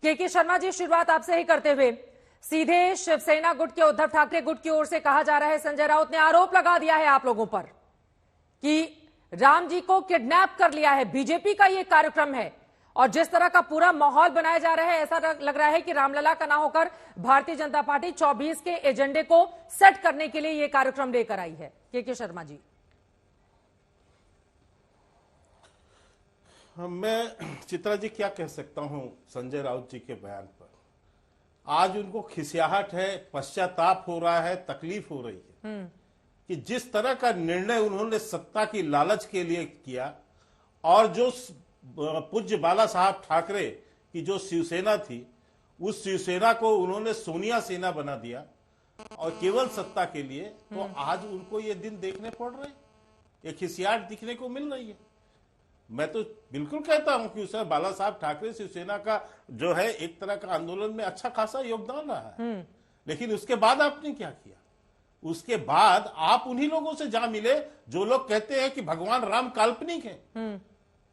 के शर्मा जी, शुरुआत आपसे ही करते हुए सीधे शिवसेना गुट के उद्धव ठाकरे गुट की ओर से कहा जा रहा है, संजय राउत ने आरोप लगा दिया है आप लोगों पर कि राम जी को किडनैप कर लिया है, बीजेपी का ये कार्यक्रम है। और जिस तरह का पूरा माहौल बनाया जा रहा है, ऐसा लग रहा है कि रामलला का ना होकर भारतीय जनता पार्टी 24 के एजेंडे को सेट करने के लिए ये कार्यक्रम लेकर आई है। के शर्मा जी। मैं चित्रा जी क्या कह सकता हूं संजय राउत जी के बयान पर। आज उनको खिसियाहट है, पश्चाताप हो रहा है, तकलीफ हो रही है कि जिस तरह का निर्णय उन्होंने सत्ता की लालच के लिए किया और जो पूज्य बाला साहब ठाकरे की जो शिवसेना थी, उस शिवसेना को उन्होंने सोनिया सेना बना दिया और केवल सत्ता के लिए, तो आज उनको ये दिन देखने पड़ रहे, एक खिसियाहट दिखने को मिल रही है। मैं तो बिल्कुल कहता हूं कि उस बाला साहब ठाकरे शिवसेना का जो है एक तरह का आंदोलन में अच्छा खासा योगदान रहा है, लेकिन उसके बाद आपने क्या किया? उसके बाद आप उन्हीं लोगों से जा मिले जो लोग कहते हैं कि भगवान राम काल्पनिक है,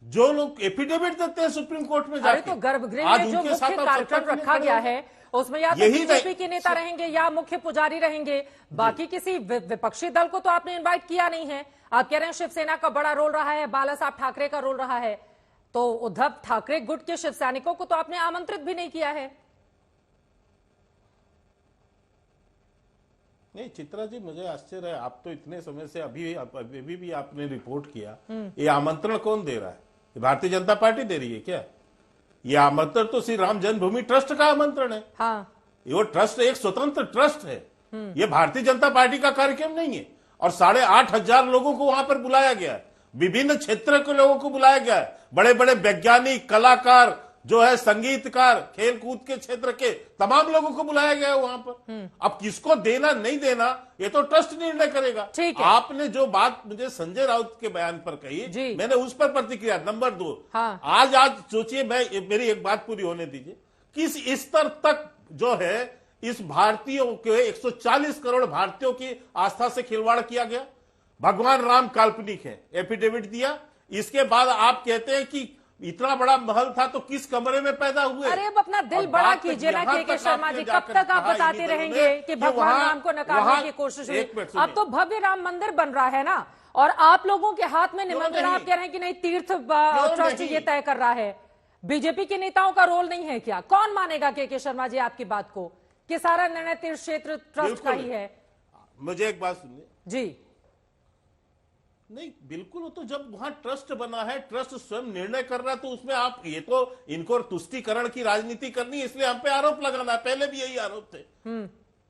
जो लोग एफिडेविट देते हैं सुप्रीम कोर्ट में जाके। तो गर्भगृह में जो मुख्य कार्यक्रम रखा गया है उसमें या तो बीजेपी के नेता रहेंगे या मुख्य पुजारी रहेंगे, बाकी किसी विपक्षी दल को तो आपने इनवाइट किया नहीं है। आप कह रहे हैं शिवसेना का बड़ा रोल रहा है, बाला साहब ठाकरे का रोल रहा है, तो उद्धव ठाकरे गुट के शिव सैनिकों को तो आपने आमंत्रित भी नहीं किया है। नहीं चित्रा जी, मुझे आश्चर्य है, आप तो इतने समय से अभी भी आपने रिपोर्ट किया, ये आमंत्रण कौन दे रहा है? भारतीय जनता पार्टी दे रही है क्या? ये आमंत्रण तो श्री राम जन्मभूमि ट्रस्ट का आमंत्रण है। हाँ। ये ट्रस्ट एक स्वतंत्र ट्रस्ट है, ये भारतीय जनता पार्टी का कार्यक्रम नहीं है। और 8,500 लोगों को वहां पर बुलाया गया है, विभिन्न क्षेत्र के लोगों को बुलाया गया है, बड़े बड़े वैज्ञानिक, कलाकार, जो है संगीतकार, खेल कूद के क्षेत्र के तमाम लोगों को बुलाया गया है वहां पर। अब किसको देना नहीं देना ये तो ट्रस्ट निर्णय करेगा। आपने जो बात मुझे संजय राउत के बयान पर कही, मैंने उस पर प्रतिक्रिया। नंबर 2, हाँ। आज सोचिए, मेरी एक बात पूरी होने दीजिए, किस स्तर तक जो है इस भारतीयों के 140 करोड़ भारतीयों की आस्था से खिलवाड़ किया गया। भगवान राम काल्पनिक है, एफिडेविट दिया। इसके बाद आप कहते हैं कि इतना बड़ा महल था तो किस कमरे में पैदा हुए? अरे अब अपना दिल बड़ा कीजिए ना के शर्मा जी, कब तक आप बताते रहेंगे कि भगवान राम को नकारने की कोशिश हुई? अब तो भव्य राम मंदिर बन रहा है ना, और आप लोगों के हाथ में निमंत्रण, आप कह रहे हैं कि नहीं तीर्थ ट्रस्ट ये तय कर रहा है। बीजेपी के नेताओं का रोल नहीं है क्या? कौन मानेगा के शर्मा जी आपकी बात को कि सारा निर्णय तीर्थ क्षेत्र ट्रस्ट का ही है? मुझे एक बात सुनिए जी। नहीं, बिल्कुल, तो जब वहां ट्रस्ट बना है, ट्रस्ट स्वयं निर्णय कर रहा है, तो उसमें आप ये तो इनको तुष्टीकरण की राजनीति करनी है, इसलिए हम पे आरोप लगाना है। पहले भी यही आरोप थे,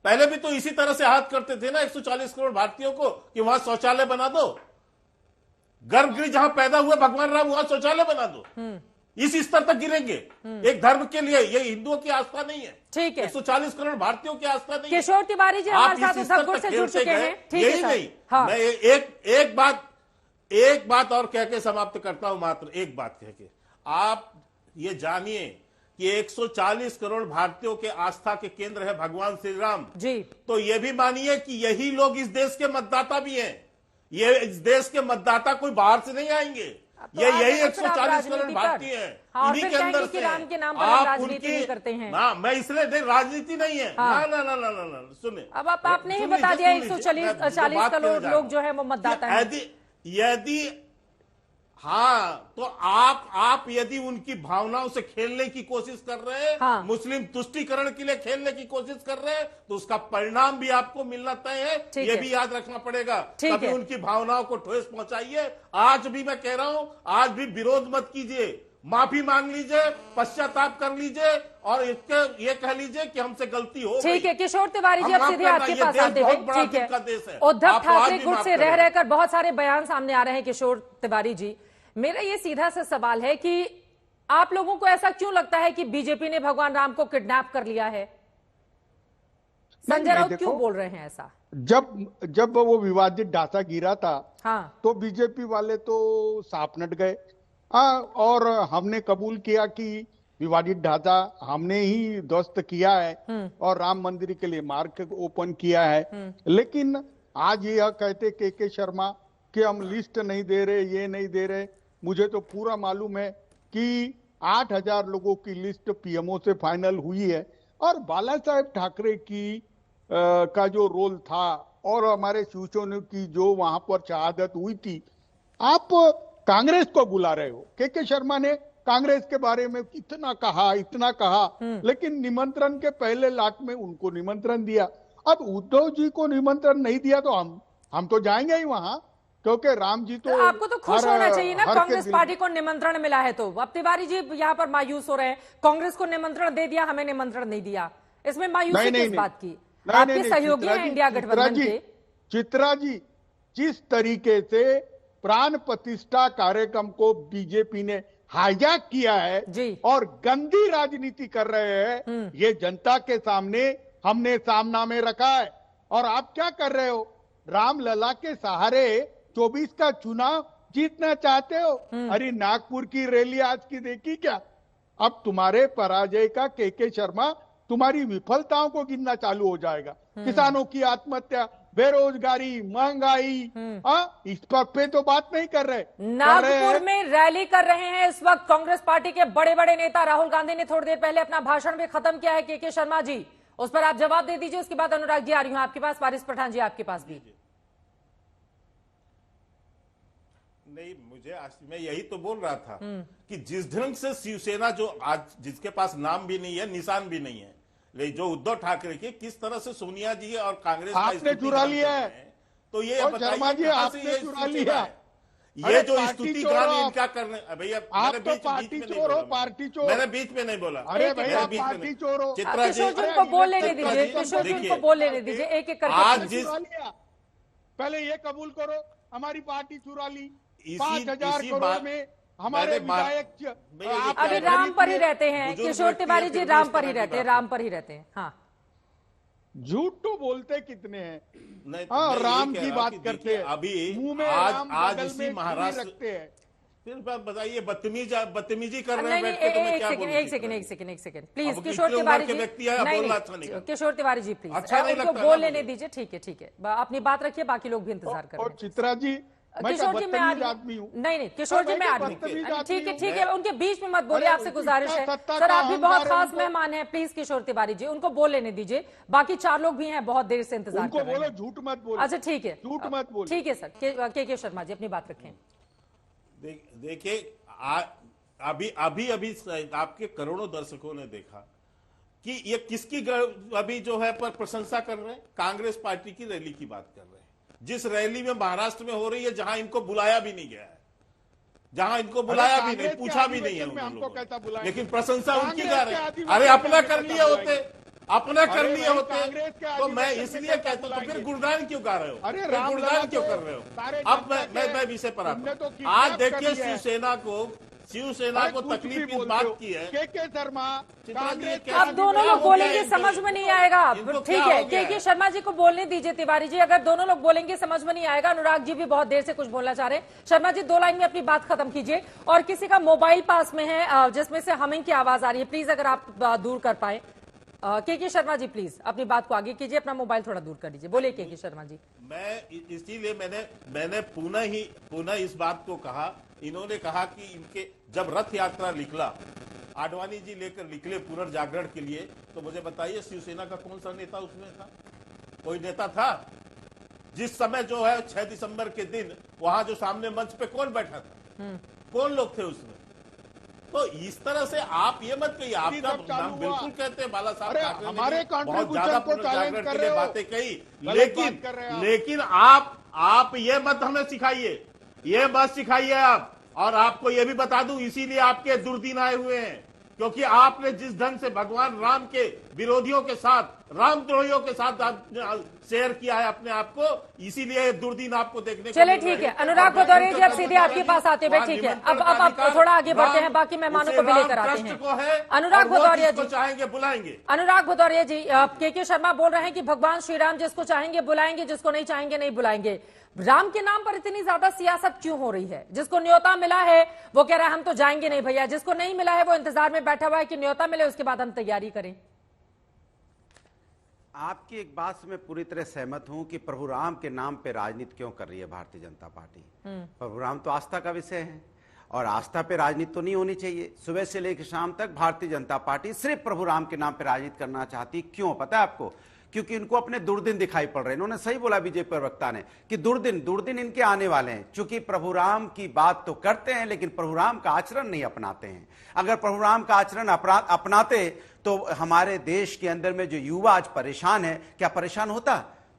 पहले भी तो इसी तरह से हाथ करते थे ना 140 करोड़ भारतीयों को कि वहां शौचालय बना दो, गर्भगृह जहां पैदा हुए भगवान राम वहां शौचालय बना दो। इस स्तर तक गिरेंगे एक धर्म के लिए? ये हिंदुओं की आस्था नहीं है, ठीक है। 140 करोड़ भारतीयों की आस्था नहीं है। किशोर तिवारी जी हमारे साथ उद्धव गुट से जुड़ चुके हैं, ठीक है। यही नहीं, हाँ। मैं एक बात और कह के समाप्त करता हूं, मात्र एक बात कह के। आप ये जानिए कि 140 करोड़ भारतीयों के आस्था के केंद्र है भगवान श्री राम जी। तो ये भी मानिए कि यही लोग इस देश के मतदाता भी हैं। ये इस देश के मतदाता कोई बाहर से नहीं आएंगे, तो ये यही 140 करोड़ भारतीय हैं। हाँ, इन्हीं के अंदर से राम के नाम पर आप उनकी करते हैं ना, मैं इसलिए नहीं, राजनीति नहीं है। हाँ। ना ना ना ना ना, सुनिए, अब आपने ही बता दिया 140 करोड़ लोग जो है वो मतदाता हैं। यदि हाँ, तो आप यदि उनकी भावनाओं से खेलने की कोशिश कर रहे हैं, हाँ। मुस्लिम तुष्टीकरण के लिए खेलने की कोशिश कर रहे हैं, तो उसका परिणाम भी आपको मिलना तय है, ये भी याद रखना पड़ेगा। कभी उनकी भावनाओं को ठेस पहुंचाइए। आज भी मैं कह रहा हूं, आज भी विरोध मत कीजिए, माफी मांग लीजिए, पश्चाताप कर लीजिए और ये कह लीजिए कि हमसे गलती हो गई। ठीक है किशोर तिवारी जी, अब सीधे आपके पास आते हैं। ठीक है, उद्धव ठाकरे गुट से रह रहकर बहुत सारे बयान सामने आ रहे हैं किशोर तिवारी जी। मेरा ये सीधा सा सवाल है कि आप लोगों को ऐसा क्यों लगता है कि बीजेपी ने भगवान राम को किडनैप कर लिया है? संजय राउत क्यों बोल रहे हैं ऐसा? जब वो विवादित ढांचा गिरा था, हाँ, तो बीजेपी वाले तो साफ नट गए। हाँ, और हमने कबूल किया कि विवादित ढांचा हमने ही ध्वस्त किया है और राम मंदिर के लिए मार्ग ओपन किया है। लेकिन आज यह कहते के शर्मा कि हम लिस्ट नहीं दे रहे, ये नहीं दे रहे। मुझे तो पूरा मालूम है कि 8,000 लोगों की लिस्ट पीएमओ से फाइनल हुई है। और बाला साहेब ठाकरे की का जो रोल था और हमारे शिवसेना की जो वहां पर शहादत हुई थी, आप कांग्रेस को बुला रहे हो। के शर्मा ने कांग्रेस के बारे में इतना कहा, लेकिन निमंत्रण के पहले लाख में उनको निमंत्रण दिया। अब उद्धव जी को निमंत्रण नहीं दिया तो हम तो जाएंगे ही वहां, क्योंकि राम जी तो आपको तो खुश होना चाहिए ना, कांग्रेस पार्टी को निमंत्रण मिला है। तो अब तिवारी जी यहाँ पर मायूस हो रहे हैं, कांग्रेस को निमंत्रण दे दिया, हमें निमंत्रण नहीं दिया, इसमें मायूसी किस बात की? आपके सहयोगी हैं इंडिया गठबंधन के। चित्रा जी, जिस तरीके से प्राण प्रतिष्ठा कार्यक्रम को बीजेपी ने हाईजैक किया है जी, और गंदी राजनीति कर रहे हैं, ये जनता के सामने हमने सामना में रखा है। और आप क्या कर रहे हो? रामलला के सहारे 24 का चुनाव जीतना चाहते हो? अरे नागपुर की रैली आज की देखी क्या? अब तुम्हारे पराजय का के शर्मा तुम्हारी विफलताओं को गिनना चालू हो जाएगा। किसानों की आत्महत्या, बेरोजगारी, महंगाई, इस पर पे तो बात नहीं कर रहे। नागपुर में रैली कर रहे हैं इस वक्त कांग्रेस पार्टी के बड़े बड़े नेता। राहुल गांधी ने थोड़ी देर पहले अपना भाषण भी खत्म किया है। के शर्मा जी, उस पर आप जवाब दे दीजिए, उसके बाद अनुराग जी आ रही हूं आपके पास, वारिस पठान जी आपके पास भी। नहीं, मैं यही तो बोल रहा था कि जिस ढंग से शिवसेना जो आज जिसके पास नाम भी नहीं है, निशान भी नहीं है, लेकिन जो उद्धव ठाकरे के किस तरह से सोनिया जी और कांग्रेस आपने चुरा लिया है, तो ये बताइए आपने चुरा लिया। ये जो स्तुतिगान इनका करने, भैया आप तो पार्टी चोर हो, पार्टी चोर। मैंने बीच में नहीं बोला। अरे भैया पार्टी चोर हो। किशोर जी को बोल लेने दीजिए, किशोर जी को बोल लेने दीजिए, एक एक करके। आज जिस पहले ये कबूल करो हमारी पार्टी चुरा ली, 5,000 करोड़ में हमारे विधायक। अभी राम पर ही रहते हैं किशोर तिवारी जी, राम पर ही रहते हैं, राम पर ही रहते हैं। हाँ, झूठ तो बोलते कितने हैं। नहीं, हाँ, राम की बात करते हैं, अभी मुंह में आज इसी महाराष्ट्र रखते हैं। फिर बताइए, बदतमीजी कर रहे हैं नहीं, बैठ के, तो मैं क्या एक बोलूं? सेकंड प्लीज, अब किशोर इतने तिवारी उम्र के जी, व्यक्ति है, बोलना अच्छा नहीं लगता। किशोर तिवारी जी प्लीज अच्छा नहीं उनको लगता बोल ना लेने मुझे। दीजिए। ठीक है, अपनी बात रखिए, बाकी लोग भी इंतजार कर रहे और हैं। चित्रा जी, मैं किशोर जी, मैं आदमी हूँ। नहीं, किशोर जी, मैं आदमी। ठीक है, उनके बीच में मत बोलिए, अरे, आपसे गुजारिश है सत्ता सर, का आप भी बहुत अहंकार है खास उनको। मेहमान हैं, प्लीज किशोर तिवारी जी उनको बोल लेने दीजिए, बाकी 4 लोग भी हैं, बहुत देर से इंतजार उनको कर रहे बोलो हैं। झूठ मत बोलो। अच्छा ठीक है, झूठ मत बोलो। ठीक है सर, के शर्मा जी अपनी बात रखें। देखिए, अभी आपके करोड़ों दर्शकों ने देखा कि ये किसकी अभी जो है पर प्रशंसा कर रहे हैं, कांग्रेस पार्टी की रैली की बात कर रहे हैं, जिस रैली में महाराष्ट्र में हो रही है, जहां इनको बुलाया भी नहीं गया है, जहां इनको बुलाया भी नहीं, पूछा भी नहीं है उन लोगों ने, लेकिन प्रशंसा उनकी कर रहे हैं। अरे अपना कर लिए होते, तो मैं इसलिए कहता हूं, तो फिर गुणगान क्यों गा रहे हो? अरे गुणगान क्यों कर रहे हो? अब मैं विषय पर आता हूं। आज देखिए, शिवसेना को तकलीफ इस बात की है। के शर्मा, अब दोनों लोग बोलेंगे समझ में नहीं आएगा। ठीक है, के शर्मा जी को बोलने दीजिए। तिवारी जी, अगर दोनों लोग बोलेंगे समझ में नहीं आएगा। अनुराग जी भी बहुत देर से कुछ बोलना चाह रहे हैं। शर्मा जी 2 लाइन में अपनी बात खत्म कीजिए। और किसी का मोबाइल पास में है जिसमें से हमिंग की आवाज आ रही है, प्लीज अगर आप दूर कर पाए। के शर्मा जी प्लीज अपनी बात को आगे कीजिए, अपना मोबाइल थोड़ा दूर कर दीजिए। बोलिए के शर्मा जी। मैं इसीलिए मैंने पुनः इस बात को कहा। इन्होंने कहा कि इनके जब रथ यात्रा निकला, आडवाणी जी लेकर निकले पुनर्जागरण के लिए, तो मुझे बताइए शिवसेना का कौन सा नेता उसमें था? कोई नेता था? जिस समय जो है 6 दिसंबर के दिन वहां जो सामने मंच पे कौन बैठा था, कौन लोग थे उसमें? तो इस तरह से आप ये मत कहिए, आपका नाम बिल्कुल कहते हैं बाला साहब ठाकरे, हमारे बहुत ज्यादा पुनर्जागरण के लिए बातें कही, लेकिन आप ये मत हमें सिखाइए, ये मत सिखाइए आप। और आपको ये भी बता दूं, इसीलिए आपके दुर्दिन आए हुए हैं, क्योंकि आपने जिस ढंग से भगवान राम के विरोधियों के साथ, रामद्रोहियों के साथ शेयर किया है अपने आप को, इसीलिए दुर्दिन आपको देखने को। चलिए ठीक है, अनुराग भदौरिया जी अब सीधे आपके पास आते हुए, ठीक है, अब थोड़ा आगे बढ़ते हैं, बाकी मेहमानों को भी लेकर आते हैं। अनुराग भदौरिया जी चाहेंगे बुलाएंगे। अनुराग भदौरिया जी, के शर्मा बोल रहे हैं कि भगवान श्री राम जिसको चाहेंगे बुलाएंगे, जिसको नहीं चाहेंगे नहीं बुलाएंगे। राम के नाम पर इतनी ज्यादा सियासत क्यों हो रही है? जिसको न्योता मिला है वो कह रहा है हम तो जाएंगे नहीं भैया, जिसको नहीं मिला है वो इंतजार में बैठा हुआ है कि न्योता मिले उसके बाद हम तैयारी करें। आपकी एक बात से मैं पूरी तरह सहमत हूं कि प्रभु राम के नाम पे राजनीति क्यों कर रही है भारतीय जनता पार्टी। प्रभु राम तो आस्था का विषय है और आस्था पे राजनीति तो नहीं होनी चाहिए। सुबह से लेकर शाम तक भारतीय जनता पार्टी सिर्फ प्रभु राम के नाम पे राजनीति करना चाहती। क्यों पता है आपको? क्योंकि इनको अपने दुर्दिन दिखाई पड़ रहे हैं। इन्होंने सही बोला बीजेपी प्रवक्ता ने कि दुर्दिन इनके आने वाले हैं। चूंकि प्रभु राम की बात तो करते हैं लेकिन प्रभु राम का आचरण नहीं अपनाते हैं। अगर प्रभु राम का आचरण अपनाते तो हमारे देश के अंदर में जो युवा आज परेशान है, क्या परेशान होता?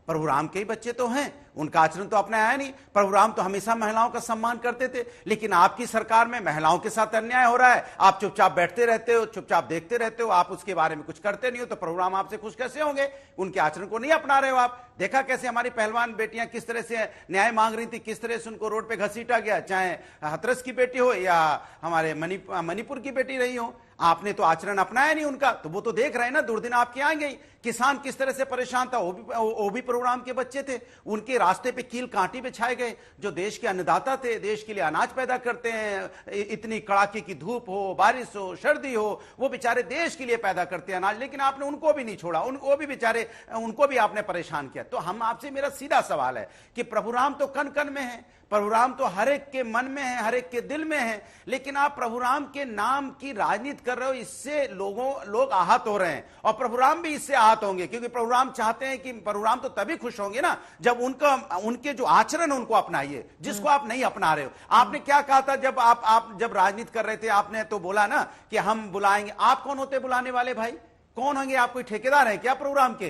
प्रभु राम के ही बच्चे तो हैं, उनका आचरण तो अपने आया नहीं। प्रभु राम तो हमेशा महिलाओं का सम्मान करते थे, लेकिन आपकी सरकार में महिलाओं के साथ अन्याय हो रहा है। आप चुपचाप बैठते रहते हो, चुपचाप देखते रहते हो, आप उसके बारे में कुछ करते नहीं हो। तो प्रभु राम आपसे खुश कैसे होंगे? उनके आचरण को नहीं अपना रहे हो आप। देखा कैसे हमारी पहलवान बेटियां किस तरह से न्याय मांग रही थी, किस तरह से उनको रोड पे घसीटा गया, चाहे हाथरस की बेटी हो या हमारे मणिपुर की बेटी रही हो। आपने तो आचरण अपनाया नहीं उनका, तो वो तो देख रहे हैं ना, दुर्दिन आपके आएंगे। किसान किस तरह से परेशान था, वो भी प्रभु राम के बच्चे थे। उनके रास्ते पे कील कांटी बिछाए गए। जो देश के अन्नदाता थे, देश के लिए अनाज पैदा करते हैं, इतनी कड़ाके की धूप हो, बारिश हो, सर्दी हो, वो बेचारे देश के लिए पैदा करते हैं अनाज, लेकिन आपने उनको भी नहीं छोड़ा। उनको भी बेचारे, उनको भी आपने परेशान किया। तो हम आपसे, मेरा सीधा सवाल है कि प्रभु राम तो कण कण में है, प्रभु राम तो हर एक के मन में है, हर एक के दिल में है, लेकिन आप प्रभु राम के नाम की राजनीति कर रहे हो। इससे लोग आहत हो रहे हैं और प्रभु राम भी इससे आहत होंगे, क्योंकि प्रभु राम चाहते हैं कि प्रभु राम तो तभी खुश होंगे ना जब उनके जो आचरण उनको अपनाइए, जिसको आप नहीं अपना रहे हो। आपने क्या कहा था जब आप जब राजनीति कर रहे थे? आपने तो बोला ना कि हम बुलाएंगे। आप कौन होते बुलाने वाले भाई? कौन होंगे आप? कोई ठेकेदार है क्या प्रभु राम के?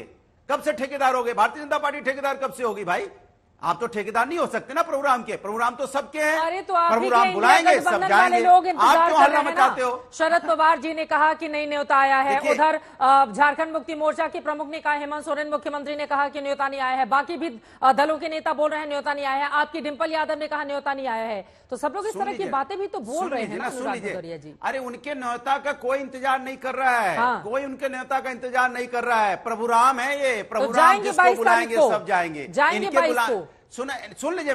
कब से ठेकेदार हो गए? भारतीय जनता पार्टी ठेकेदार कब से होगी भाई? आप तो ठेकेदार नहीं हो सकते ना प्रभु राम के। प्रभु राम तो सबके हैं। अरे तो आप प्रभु राम बुलाएंगे, सब जाएंगे। लोग आप इंतजार क्यों कर हल्ला रहे हैं मचाते ना। हो? शरद पवार जी ने कहा कि नहीं न्योता आया है। देखिए, उधर झारखंड मुक्ति मोर्चा के प्रमुख ने कहा, हेमंत सोरेन मुख्यमंत्री ने कहा कि न्योता नहीं आया है। बाकी भी दलों के नेता बोल रहे हैं न्योता नहीं आया है। आपकी डिंपल यादव ने कहा न्योता नहीं आया है। तो सब लोग इस तरह की बातें भी तो बोल रहे हैं ना। सुन लीजिए जी, अरे उनके न्योता का कोई इंतजार नहीं कर रहा है। हाँ। कोई उनके न्योता का इंतजार नहीं कर रहा है। प्रभु राम है ये। प्रभु तो राम जाएंगे जिसको 22 बुलाएंगे तारीख को। सब जाएंगे। जाएंगे इनके 22 को। सुन लीजिए,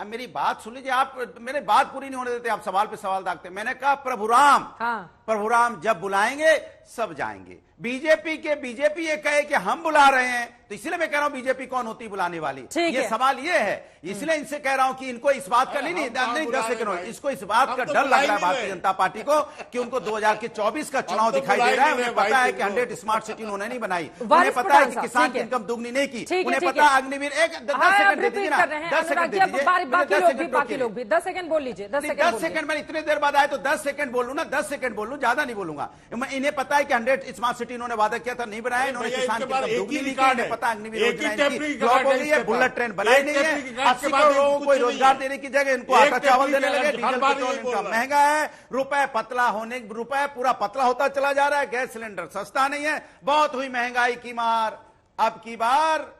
मेरी बात सुन लीजिए। आप मेरे बात पूरी नहीं होने देते, आप सवाल पे सवाल दागते। मैंने कहा प्रभु राम, हाँ। प्रभु राम जब बुलाएंगे सब जाएंगे। बीजेपी ये कहे कि हम बुला रहे हैं, तो इसलिए मैं कह रहा हूं बीजेपी कौन होती बुलाने वाली? ये सवाल ये है, इसलिए इनसे कह रहा हूं कि इनको इस बात का नहीं 10 सेकंड, इसको इस बात का डर लग रहा है भारतीय जनता पार्टी को कि उनको 2024 का चुनाव दिखाई दे रहा है। उन्हें पता है कि 100 स्मार्ट सिटी उन्होंने नहीं बनाई। उन्हें पता है कि किसान की इनकम दुगनी नहीं की। उन्हें पता है अग्निवीर 10 सेकंड दे दीजिए ना, 10 सेकंड दे दीजिए। बाकी लोग भी 10 सेकंड बोल लीजिए। 10 सेकंड में इतने देर बाद आए तो 10 सेकंड बोलूं ना, 10 सेकंड बोलूं, ज्यादा नहीं बोलूंगा। इन्हें पता है कि 100 स्मार्ट सिटी इन्होंने वादा किया था, नहीं बनाया। इन्होंने किसान की इनकम दुगनी नहीं की। इन्हें पता अग्निवीर योजना फ्लॉप हो गई है, बुलेट ट्रेन बनाई नहीं है। 80 करोड़ लोगों को रोजगार देने की जगह इनको आटा चावल देने लगे। डीजल पेट्रोल इनका महंगा है। रुपए पूरा पतला होता चला जा रहा है। गैस सिलेंडर सस्ता नहीं है। बहुत हुई महंगाई की मार। अब की बार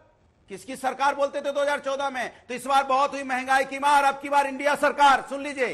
किसकी सरकार बोलते थे 2014 में, तो इस बार बहुत हुई महंगाई की मार। अब की बार इंडिया सरकार। सुन लीजिए।